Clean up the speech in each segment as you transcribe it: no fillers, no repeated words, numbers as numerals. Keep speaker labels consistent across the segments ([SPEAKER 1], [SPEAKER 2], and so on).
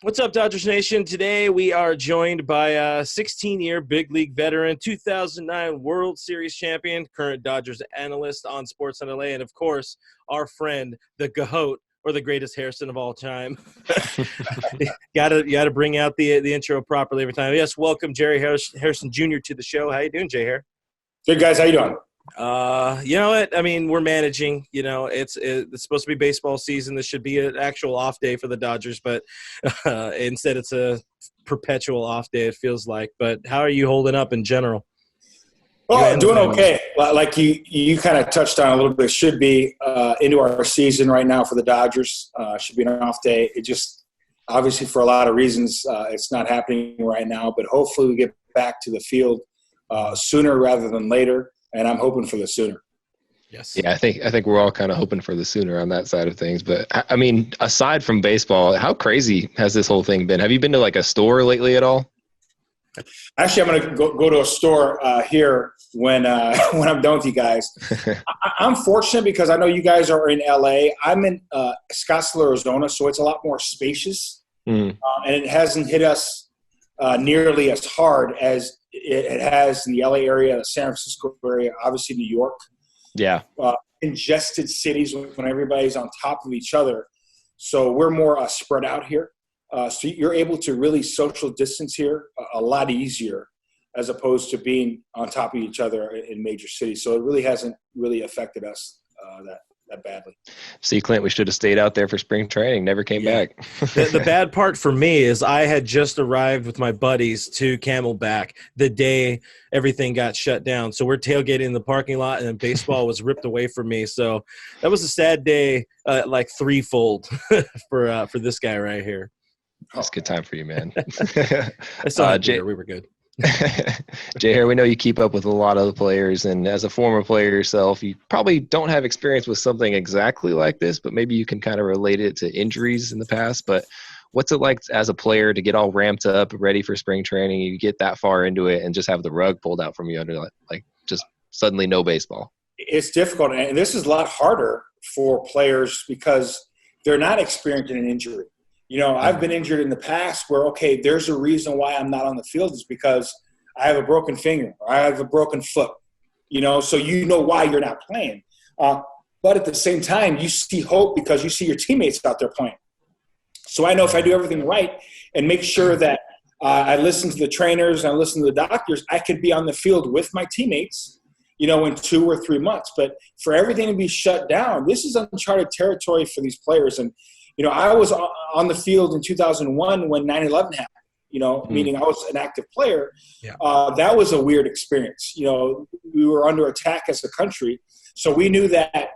[SPEAKER 1] What's up, Dodgers Nation? Today we are joined by a 16-year big league veteran, 2009 World Series champion, current Dodgers analyst on Sports SNLA, and of course, our friend, the GOAT, or the greatest Hairston of all time. Gotta bring out the intro properly every time. Yes, welcome Jerry Hairston Jr. to the show. How you doing, Jay Hair?
[SPEAKER 2] Good, guys. How you doing?
[SPEAKER 1] You know what? I mean, we're managing. You know, it's supposed to be baseball season. This should be an actual off day for the Dodgers, but instead it's a perpetual off day, it feels like. But how are you holding up in general?
[SPEAKER 2] Well, doing okay. Like you kind of touched on a little bit. Should be into our season right now for the Dodgers. Should be an off day. It just obviously for a lot of reasons it's not happening right now. But hopefully we get back to the field sooner rather than later. And I'm hoping for the sooner.
[SPEAKER 1] Yes.
[SPEAKER 3] Yeah, I think we're all kind of hoping for the sooner on that side of things. But I mean, aside from baseball, how crazy has this whole thing been? Have you been to like a store lately at all?
[SPEAKER 2] Actually, I'm going to go to a store here when I'm done with you guys. I'm fortunate because I know you guys are in LA. I'm in Scottsdale, Arizona, so it's a lot more spacious, and it hasn't hit us nearly as hard as it has in the LA area, the San Francisco area, obviously New York.
[SPEAKER 3] Yeah.
[SPEAKER 2] Congested cities when everybody's on top of each other. So we're more spread out here. So you're able to really social distance here a lot easier as opposed to being on top of each other in major cities. So it really hasn't really affected us that badly.
[SPEAKER 3] See, Clint, we should have stayed out there for spring training. Never came back.
[SPEAKER 1] The bad part for me is I had just arrived with my buddies to Camelback the day everything got shut down. So we're tailgating in the parking lot, and then baseball was ripped away from me. So that was a sad day, like threefold for this guy right here.
[SPEAKER 3] That's a good time for you, man.
[SPEAKER 1] I saw Jay. We were good.
[SPEAKER 3] Jay, we know you keep up with a lot of the players, and as a former player yourself, you probably don't have experience with something exactly like this, but maybe you can kind of relate it to injuries in the past. But what's it like as a player to get all ramped up, ready for spring training, you get that far into it, and just have the rug pulled out from you under like just suddenly no baseball?
[SPEAKER 2] It's difficult, and this is a lot harder for players because they're not experiencing an injury. You know, I've been injured in the past where, okay, there's a reason why I'm not on the field is because I have a broken finger or I have a broken foot, you know, so you know why you're not playing. But at the same time, you see hope because you see your teammates out there playing. So I know if I do everything right and make sure that I listen to the trainers and I listen to the doctors, I could be on the field with my teammates, you know, in 2 or 3 months. But for everything to be shut down, this is uncharted territory for these players. And you know, I was on the field in 2001 when 9/11 happened, you know, meaning I was an active player. Yeah. That was a weird experience. You know, we were under attack as a country. So we knew that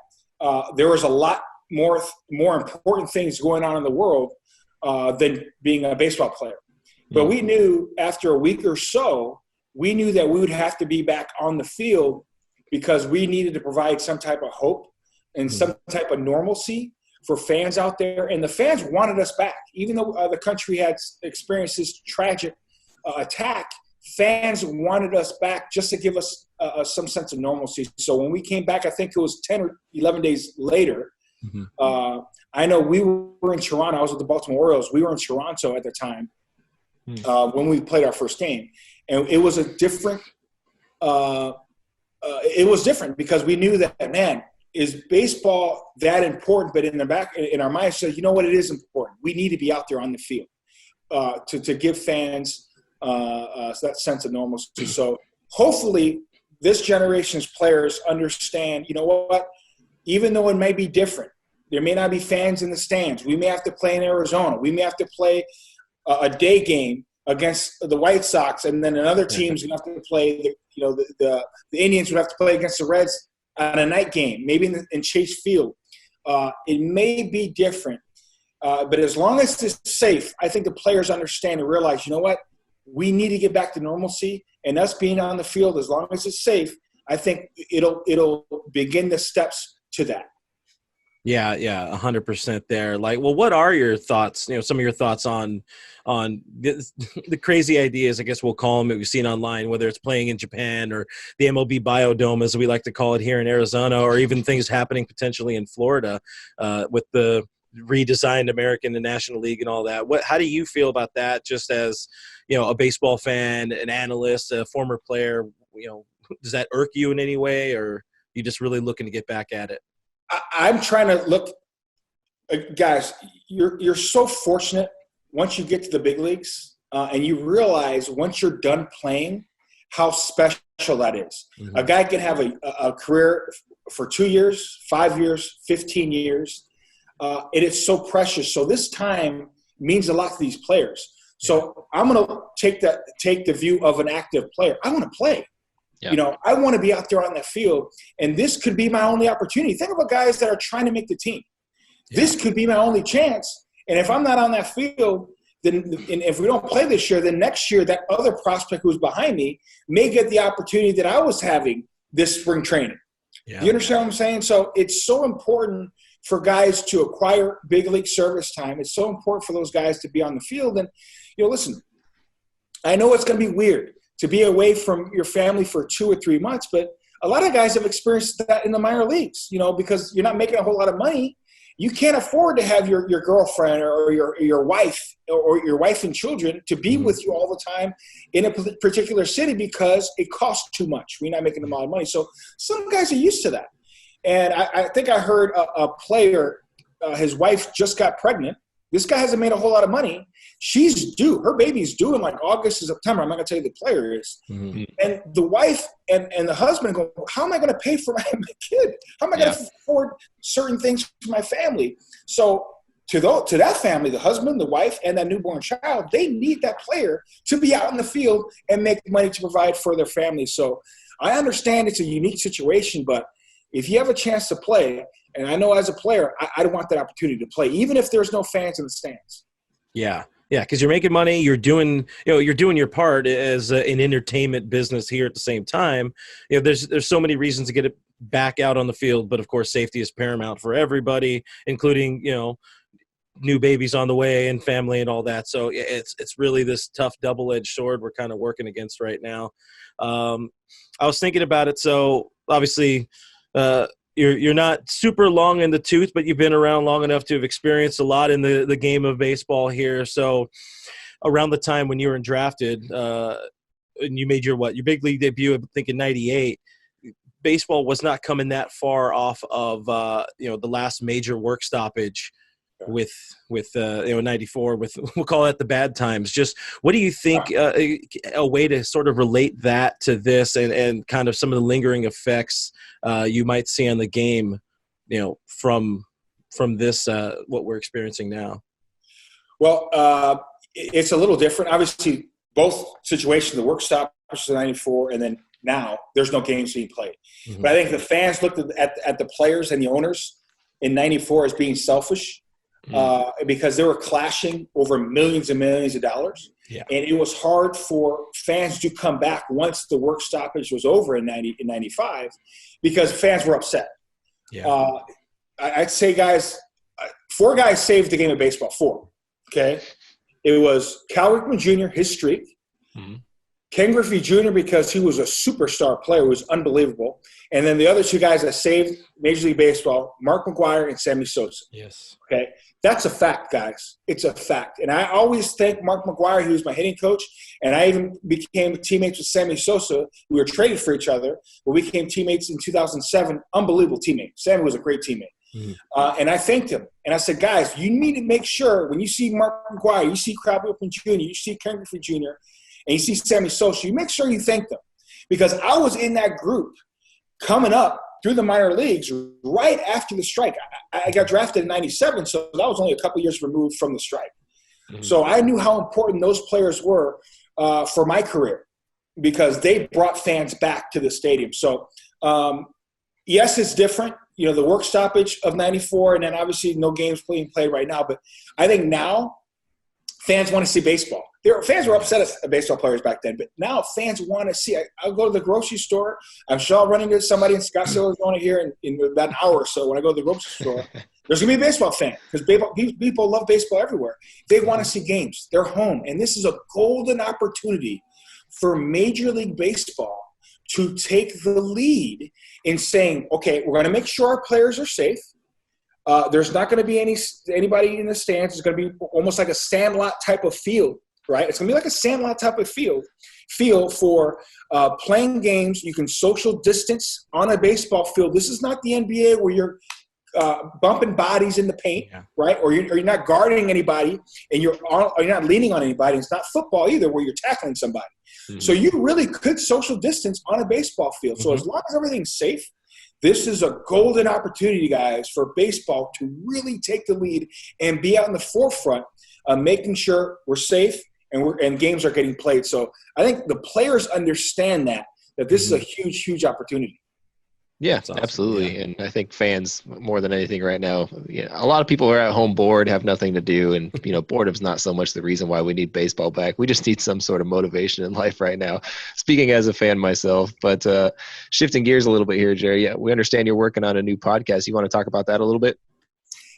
[SPEAKER 2] there was a lot more important things going on in the world than being a baseball player. But we knew after a week or so, we knew that we would have to be back on the field because we needed to provide some type of hope and some type of normalcy for fans out there. And the fans wanted us back. Even though the country had experienced this tragic attack, fans wanted us back just to give us some sense of normalcy. So when we came back, I think it was 10 or 11 days later, I know we were in Toronto. I was with the Baltimore Orioles. We were in Toronto at the time when we played our first game. And it was a different it was different because we knew that, man, is baseball that important? But in our minds, you know what? It is important. We need to be out there on the field to give fans that sense of normalcy. So hopefully this generation's players understand, you know what? Even though it may be different, there may not be fans in the stands. We may have to play in Arizona. We may have to play a day game against the White Sox, and then another team's going to have to play, the Indians would have to play against the Reds on a night game, maybe in Chase Field. It may be different, but as long as it's safe, I think the players understand and realize, you know what, we need to get back to normalcy, and us being on the field, as long as it's safe, I think it'll begin the steps to that.
[SPEAKER 1] Yeah, 100% there. Like, well, what are your thoughts? Some of your thoughts on the crazy ideas, I guess we'll call them, that we've seen online, whether it's playing in Japan or the MLB Biodome, as we like to call it here in Arizona, or even things happening potentially in Florida with the redesigned American and National League and all that. How do you feel about that? Just as, a baseball fan, an analyst, a former player, does that irk you in any way, or you just really looking to get back at it?
[SPEAKER 2] I'm trying to look, guys. You're so fortunate once you get to the big leagues, and you realize once you're done playing how special that is. Mm-hmm. A guy can have a career for 2 years, 5 years, 15 years. It is so precious. So this time means a lot to these players. So I'm going to take the view of an active player. I want to play. Yeah. I want to be out there on that field, and this could be my only opportunity. Think about guys that are trying to make the team. Yeah. This could be my only chance. And if I'm not on that field, then and if we don't play this year, then next year that other prospect who's behind me may get the opportunity that I was having this spring training. Yeah. You understand what I'm saying? So it's so important for guys to acquire big league service time. It's so important for those guys to be on the field. And, listen, I know it's going to be weird to be away from your family for 2 or 3 months, but a lot of guys have experienced that in the minor leagues, because you're not making a whole lot of money. You can't afford to have your girlfriend or your wife or your wife and children to be with you all the time in a particular city because it costs too much. We're not making a lot of money. So some guys are used to that. And I think I heard a player, his wife just got pregnant. This guy hasn't made a whole lot of money. She's due. Her baby's due in like August or September. I'm not going to tell you the player is. Mm-hmm. And the wife and the husband go, how am I going to pay for my kid? How am I going to afford certain things for my family? So to that family, the husband, the wife, and that newborn child, they need that player to be out in the field and make money to provide for their family. So I understand it's a unique situation, but if you have a chance to play, and I know as a player, I want that opportunity to play, even if there's no fans in the stands.
[SPEAKER 1] Yeah, because you're making money, you're doing your part as an entertainment business here at the same time. There's so many reasons to get it back out on the field, but of course, safety is paramount for everybody, including new babies on the way and family and all that. So it's really this tough double-edged sword we're kind of working against right now. I was thinking about it. So obviously. You're not super long in the tooth, but you've been around long enough to have experienced a lot in the game of baseball here. So around the time when you were drafted and you made your big league debut, I think in 98, baseball was not coming that far off of, the last major work stoppage with 94 with, we'll call it the bad times. Just what do you think a way to sort of relate that to this and kind of some of the lingering effects you might see on the game, from this, what we're experiencing now?
[SPEAKER 2] Well, it's a little different. Obviously, both situations, the work stoppage in 94 and then now there's no games being played. Mm-hmm. But I think the fans looked at the players and the owners in 94 as being selfish. Because they were clashing over millions and millions of dollars. Yeah. And it was hard for fans to come back once the work stoppage was over in 95 because fans were upset. Yeah. I'd say, guys, 4 guys saved the game of baseball. 4, okay? It was Cal Ripken Jr., his streak. Mm-hmm. Ken Griffey Jr., because he was a superstar player, was unbelievable. And then the other 2 guys that saved Major League Baseball, Mark McGwire and Sammy Sosa.
[SPEAKER 1] Yes.
[SPEAKER 2] Okay? That's a fact, guys. It's a fact. And I always thank Mark McGwire. He was my hitting coach. And I even became teammates with Sammy Sosa. We were traded for each other, but we became teammates in 2007. Unbelievable teammate. Sammy was a great teammate. Mm-hmm. And I thanked him. And I said, guys, you need to make sure when you see Mark McGwire, you see Cal Ripken Jr., you see Ken Griffey Jr., and you see Sammy Sosa, you make sure you thank them. Because I was in that group coming up through the minor leagues right after the strike. I got drafted in 97, so that was only a couple years removed from the strike. Mm-hmm. So I knew how important those players were for my career because they brought fans back to the stadium. So, yes, it's different. The work stoppage of 94, and then obviously no games being played right now. But I think now fans want to see baseball. Fans were upset at baseball players back then, but now fans want to see. I'll go to the grocery store. I'm sure I'll run into somebody in Scottsdale, Arizona here in about an hour or so when I go to the grocery store. There's going to be a baseball fan because people love baseball everywhere. They want to see games. They're home. And this is a golden opportunity for Major League Baseball to take the lead in saying, okay, we're going to make sure our players are safe. There's not going to be anybody in the stands. It's going to be almost like a sandlot type of field, right? It's going to be like a sandlot type of field for playing games. You can social distance on a baseball field. This is not the NBA where you're bumping bodies in the paint, right? Or you're not guarding anybody, and you're not leaning on anybody. It's not football either where you're tackling somebody. Mm-hmm. So you really could social distance on a baseball field. Mm-hmm. So as long as everything's safe, this is a golden opportunity, guys, for baseball to really take the lead and be out in the forefront, making sure we're safe and games are getting played. So I think the players understand that this is a huge, huge opportunity.
[SPEAKER 3] Yeah, awesome. Absolutely. Yeah. And I think fans more than anything right now, a lot of people are at home bored, have nothing to do. And, boredom's not so much the reason why we need baseball back. We just need some sort of motivation in life right now. Speaking as a fan myself, but shifting gears a little bit here, Jerry, we understand you're working on a new podcast. You want to talk about that a little bit?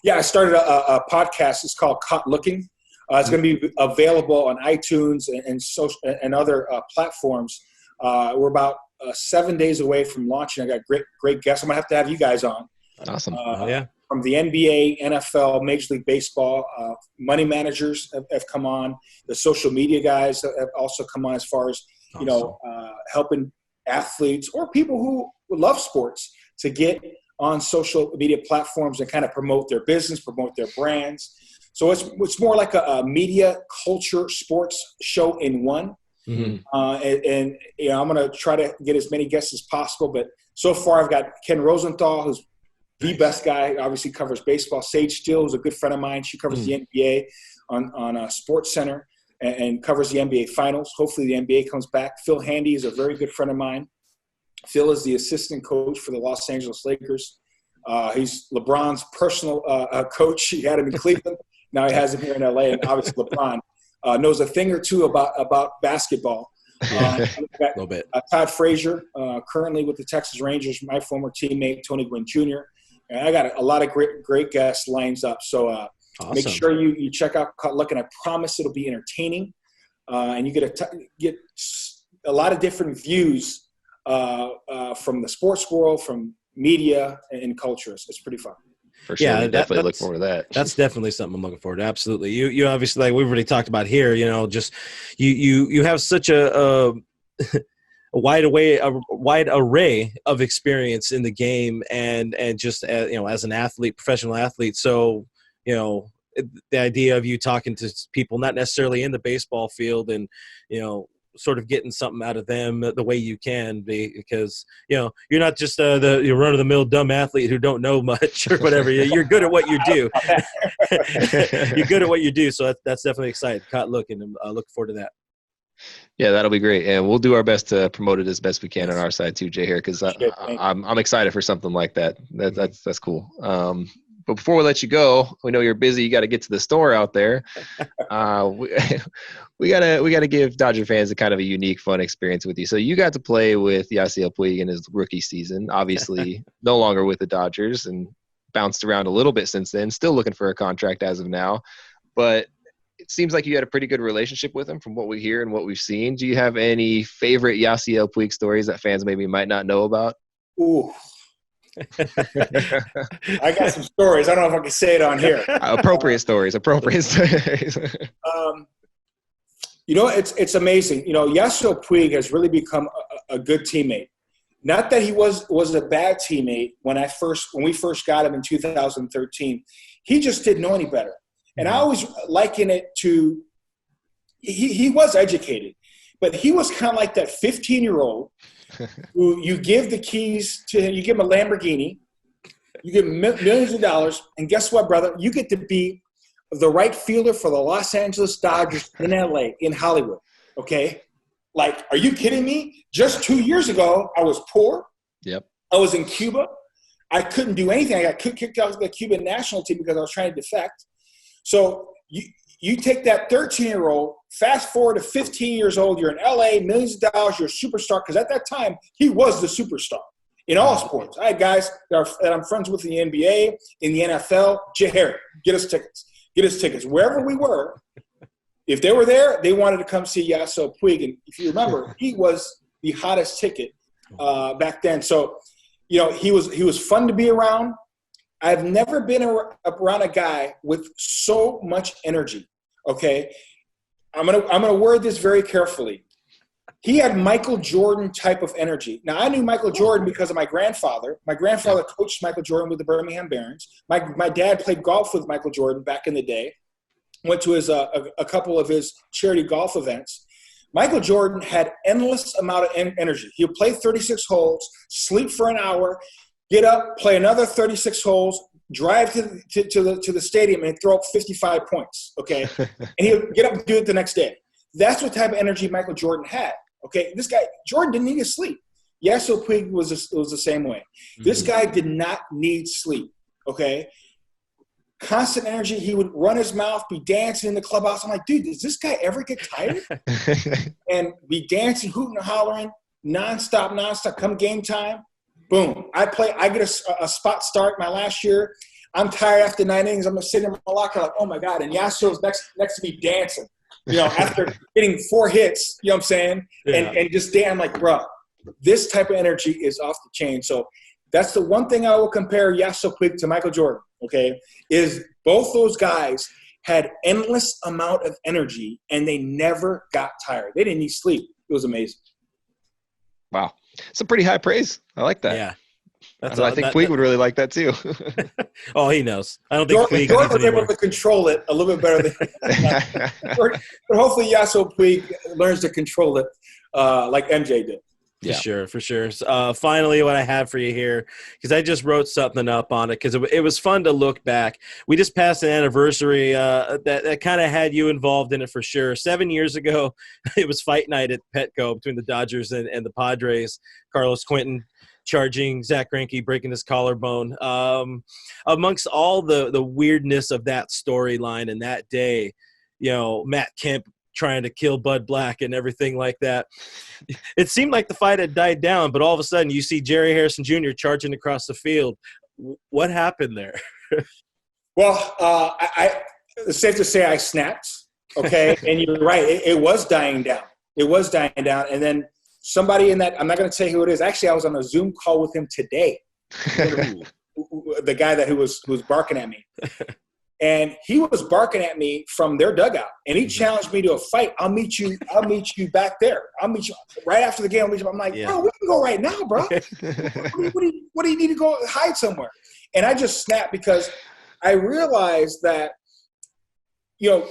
[SPEAKER 2] Yeah, I started a podcast. It's called Lookin. It's going to be available on iTunes and social and other platforms. We're about 7 days away from launching. I got great guests. I'm going to have you guys on.
[SPEAKER 3] Awesome.
[SPEAKER 2] From the NBA, NFL, Major League Baseball, money managers have come on. The social media guys have also come on as far as, helping athletes or people who love sports to get on social media platforms and kind of promote their business, promote their brands. So it's more like a media culture sports show in one. Mm-hmm. And I'm going to try to get as many guests as possible. But so far, I've got Ken Rosenthal, who's the best guy. Obviously, covers baseball. Sage Steele, who's a good friend of mine. She covers the NBA on Sports Center and covers the NBA Finals. Hopefully, the NBA comes back. Phil Handy is a very good friend of mine. Phil is the assistant coach for the Los Angeles Lakers. He's LeBron's personal coach. He had him in Cleveland. Now he has him here in LA. And obviously, LeBron knows a thing or two about basketball.
[SPEAKER 1] A little bit.
[SPEAKER 2] Todd Frazier, currently with the Texas Rangers, my former teammate, Tony Gwynn Jr. And I got a lot of great guests lines up. So awesome. Make sure you check out Lookin. I promise it'll be entertaining. And you get a lot of different views from the sports world, from media and culture. It's pretty fun.
[SPEAKER 3] For sure. Yeah, definitely look forward to that.
[SPEAKER 1] That's definitely something I'm looking forward to. Absolutely. You obviously, like we've already talked about here, just you have such a wide array of experience in the game and just as an athlete, professional athlete. So, the idea of you talking to people not necessarily in the baseball field and, sort of getting something out of them the way you can be, because you're not just the run-of-the-mill dumb athlete who don't know much or whatever. You're good at what you do. You're good at what you do, so that's definitely exciting. Looking, and look forward to that.
[SPEAKER 3] Yeah, that'll be great, and we'll do our best to promote it as best we can on our side too, Jay, here, because I'm excited for something like that. That's cool. But before we let you go, we know you're busy. You got to get to the store out there. We gotta give Dodger fans a kind of a unique, fun experience with you. So you got to play with Yasiel Puig in his rookie season. Obviously, no longer with the Dodgers, and bounced around a little bit since then. Still looking for a contract as of now, but it seems like you had a pretty good relationship with him from what we hear and what we've seen. Do you have any favorite Yasiel Puig stories that fans maybe might not know about?
[SPEAKER 2] Ooh. I got some stories. I don't know if I can say it on here.
[SPEAKER 3] Appropriate stories.
[SPEAKER 2] It's amazing. Yasiel Puig has really become a good teammate. Not that he was a bad teammate when we first got him in 2013. He just didn't know any better. And I always liken it to he was educated, but he was kind of like that 15-year-old who you give the keys to, you give him a Lamborghini, you give him millions of dollars, and guess what, brother? You get to be the right fielder for the Los Angeles Dodgers in LA, in Hollywood, okay? Like, are you kidding me? Just 2 years ago, I was poor.
[SPEAKER 3] Yep.
[SPEAKER 2] I was in Cuba. I couldn't do anything. I got kicked out of the Cuban national team because I was trying to defect. So you take that 13-year-old, fast forward to 15 years old, you're in LA, millions of dollars, you're a superstar, because at that time, he was the superstar in all sports. I had guys that I'm friends with in the NBA, in the NFL. Jerry, get us tickets. Wherever we were, if they were there, they wanted to come see Yasiel Puig. And if you remember, he was the hottest ticket back then. So, he was fun to be around. I've never been around a guy with so much energy. Okay, I'm gonna word this very carefully. He had Michael Jordan type of energy. Now, I knew Michael Jordan because of my grandfather. My grandfather coached Michael Jordan with the Birmingham Barons. My dad played golf with Michael Jordan back in the day. Went to a couple of his charity golf events. Michael Jordan had endless amount of energy. He would play 36 holes, sleep for an hour, get up, play another 36 holes, drive to the stadium and throw up 55 points, okay? And he would get up and do it the next day. That's what type of energy Michael Jordan had, okay? This guy, Jordan didn't need to sleep. Yasiel Puig was the same way. Mm-hmm. This guy did not need sleep, okay? Constant energy. He would run his mouth, be dancing in the clubhouse. I'm like, dude, does this guy ever get tired? And be dancing, hooting and hollering, nonstop. Come game time, boom. I get a spot start my last year. I'm tired after 9 innings. I'm sitting in my locker like, oh my God. And Yasiel's next to me dancing, after hitting 4 hits, you know what I'm saying? Yeah. And just damn, like, bro, this type of energy is off the chain. So that's the one thing I will compare Yasiel Puig to Michael Jordan, okay, is both those guys had endless amount of energy and they never got tired. They didn't need sleep. It was amazing.
[SPEAKER 3] Wow. Some pretty high praise. I like that.
[SPEAKER 1] Yeah.
[SPEAKER 3] I think Puig would really like that too.
[SPEAKER 1] Oh, he knows. I don't think Puig
[SPEAKER 2] Jordan was able to control it a little bit better than but hopefully Yasiel Puig learns to control it like MJ did.
[SPEAKER 1] For sure. Finally, what I have for you here, because I just wrote something up on it because it was fun to look back. We just passed an anniversary that kind of had you involved in it for sure. 7 years ago, it was fight night at Petco between the Dodgers and the Padres. Carlos Quentin charging Zach Greinke, breaking his collarbone. Amongst all the weirdness of that storyline and that day, Matt Kemp trying to kill Bud Black and everything like that. It seemed like the fight had died down, but all of a sudden you see Jerry Hairston Jr. charging across the field. What happened there?
[SPEAKER 2] Well, it's safe to say I snapped, okay? And you're right. It was dying down. And then somebody in that, I'm not going to tell you who it is. Actually, I was on a Zoom call with him today. The guy who was barking at me. And he was barking at me from their dugout, and he challenged me to a fight. I'll meet you back there. I'll meet you right after the game. I'm like, bro, we can go right now, bro. What do you need to go hide somewhere? And I just snapped because I realized that,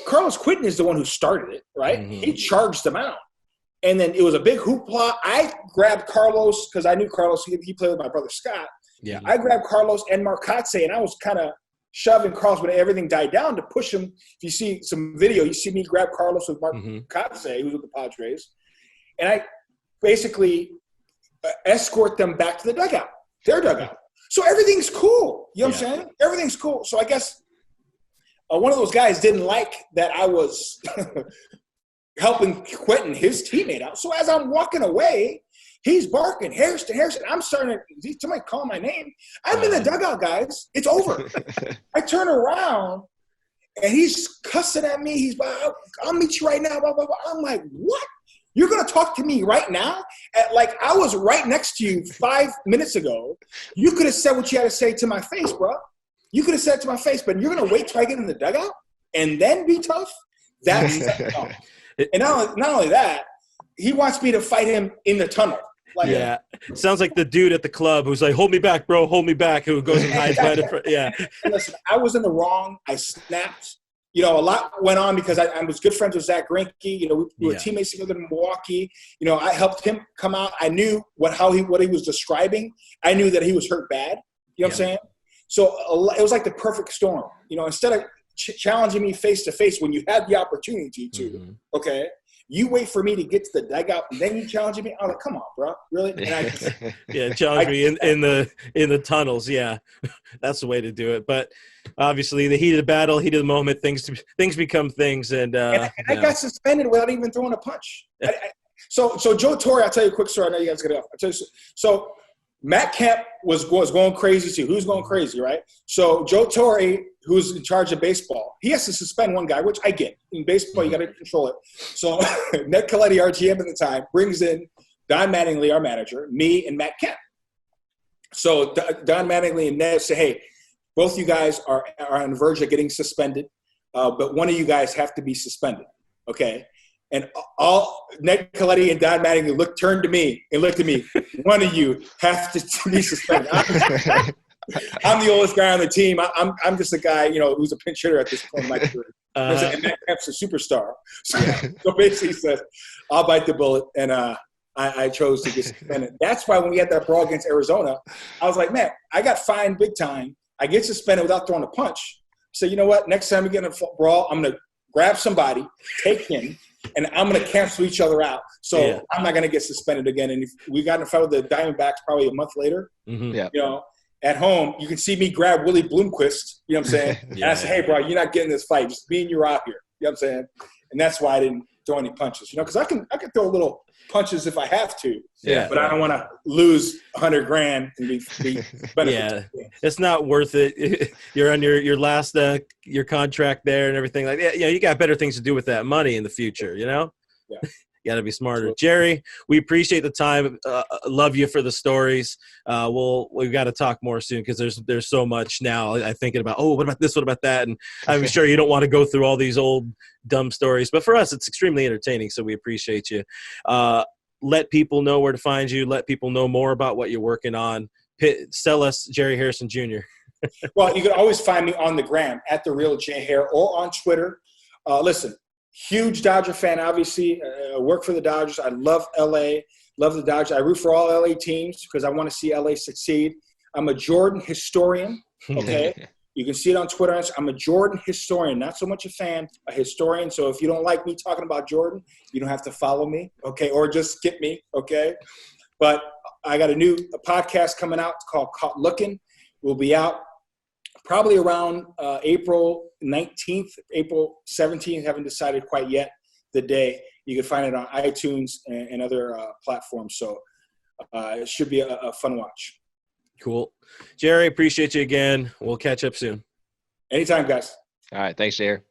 [SPEAKER 2] Carlos Quentin is the one who started it, right? Mm-hmm. He charged them out. And then it was a big hoopla. I grabbed Carlos because I knew Carlos. He played with my brother Scott. Yeah. I grabbed Carlos and Marcotte, and I was kind of shoving Carlos when everything died down to push him. If you see some video, you see me grab Carlos with Marcotte, who's with the Padres, and I basically escort them back to the dugout, their dugout. So everything's cool. You know what I'm saying? Everything's cool. So I guess one of those guys didn't like that I was helping Quentin, his teammate, out. So as I'm walking away, he's barking, Hairston. I'm starting to – somebody call my name. I'm in the dugout, guys. It's over. I turn around, and he's cussing at me. He's like, I'll meet you right now, blah, blah, blah. I'm like, what? You're going to talk to me right now? I was right next to you 5 minutes ago. You could have said what you had to say to my face, bro. You could have said it to my face, but you're going to wait till I get in the dugout and then be tough? That's – And not only that, he wants me to fight him in the tunnel.
[SPEAKER 1] Sounds like the dude at the club who's like, hold me back, bro, hold me back, who goes and hides by the front. Yeah.
[SPEAKER 2] And listen, I was in the wrong. I snapped. A lot went on because I was good friends with Zach Greinke. We were teammates together in Milwaukee. I helped him come out. I knew what he was describing. I knew that he was hurt bad. You know what I'm saying? So it was like the perfect storm. Instead of challenging me face to face when you had the opportunity to, okay, you wait for me to get to the dugout and then you challenge me. I'm like, come on, bro, really? And
[SPEAKER 1] challenge me in the tunnels. Yeah, that's the way to do it. But obviously, the heat of the battle, heat of the moment, things become things. And
[SPEAKER 2] I got suspended without even throwing a punch. So Joe Torre, I'll tell you a quick story. I know you guys get it off. I'll tell you. So Matt Kemp was going crazy too. Who's going crazy, right? So Joe Torre, who's in charge of baseball, he has to suspend one guy, which I get. In baseball, you got to control it. So Ned Colletti, our GM at the time, brings in Don Mattingly, our manager, me, and Matt Kemp. So Don Mattingly and Ned say, hey, Both you guys are on the verge of getting suspended, but one of you guys have to be suspended, okay? And all Ned Colletti and Don Mattingly turned to me and looked at me. One of you has to be suspended. I'm the oldest guy on the team. I'm just a guy, who's a pinch hitter at this point in my career. And Matt Kemp's a superstar. So basically he says, I'll bite the bullet, and I chose to get suspended. That's why when we had that brawl against Arizona, I was like, man, I got fined big time. I get suspended without throwing a punch. So you know what? Next time we get in a brawl, I'm going to grab somebody, take him, and I'm going to cancel each other out. So I'm not going to get suspended again. And if we got in a fight with the Diamondbacks probably a month later, at home, you can see me grab Willie Bloomquist, you know what I'm saying? And I say, hey, bro, you're not getting this fight. Just me and you are out here. You know what I'm saying? And that's why I didn't throw any punches, because I can throw little punches if I have to. But I don't want to lose $100,000 and be benefit.
[SPEAKER 1] It's not worth it. You're on your last your contract there and everything like that. You got better things to do with that money in the future, Yeah. You got to be smarter. Jerry, we appreciate the time. Love you for the stories. We've got to talk more soon because there's so much now. I'm thinking about, what about this? What about that? And I'm sure you don't want to go through all these old dumb stories. But for us, it's extremely entertaining, so we appreciate you. Let people know where to find you. Let people know more about what you're working on. Sell us Jerry Hairston Jr.
[SPEAKER 2] Well, you can always find me on the gram at The Real J Hair or on Twitter. Listen. Huge Dodger fan, obviously. I work for the Dodgers. I love L.A., love the Dodgers. I root for all L.A. teams because I want to see L.A. succeed. I'm a Jordan historian, okay? You can see it on Twitter. I'm a Jordan historian, not so much a fan, a historian. So if you don't like me talking about Jordan, you don't have to follow me, okay, or just skip me, okay? But I got a podcast coming out called Lookin. We'll be out probably around April 19th, April 17th. Haven't decided quite yet the day. You can find it on iTunes and other platforms. So it should be a fun watch.
[SPEAKER 1] Cool. Jerry, appreciate you again. We'll catch up soon.
[SPEAKER 2] Anytime, guys.
[SPEAKER 3] All right. Thanks, Jerry.